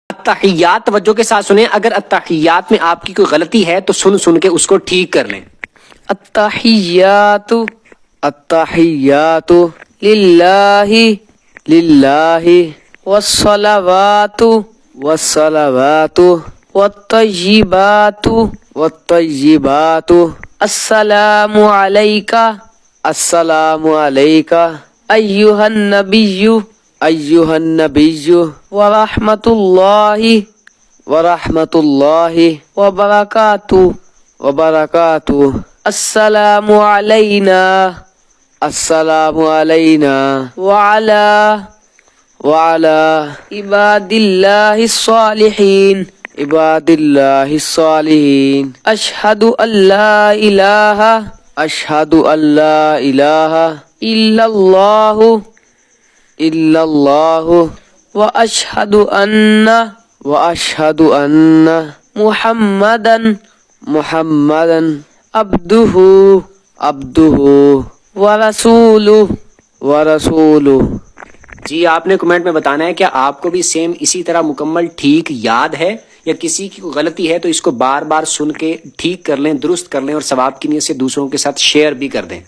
अत्तहियात तवज्जो के साथ सुने। अगर अत्तहियात में आपकी कोई गलती है तो सुन सुन के उसको ठीक कर लें। अत्तहियातु अत्तहियातु लिल्लाहि लिल्लाहि वस्सलावातु वस्सलावातु वत्तय्यिबातु वत्तय्यिबातु अस्सलामु अलैका अस्सलामु अलैका अय्युहन नबिय्यु अय्युहन नबिय्यु व रहमतुल्लाहि व रहमतुल्लाहि व बरकातुहू। व बरकातुहू। अस्सलामु अलैना अस्सलामु अलैना व अला व अला इबादिल्लाहि स्सालिहीन। इबादिल्लाहि स्सालिहीन। अशहदु अल्ला इलाहा अशहदु अल्ला इलाहा इल्लल्लाहु इल्लल्लाहु व अशहदु अन्ना व अशहदु अन्ना मुहम्मदन मुहम्मदन अब्दुहु अब्दुहु व रसूलुहु। व रसूलुहु। जी आपने कमेंट में बताना है क्या आपको भी सेम इसी तरह मुकम्मल ठीक याद है, या किसी की कोई गलती है तो इसको बार बार सुन के ठीक कर लें, दुरुस्त कर लें और सवाब की नीयत से दूसरों के साथ शेयर भी कर दें।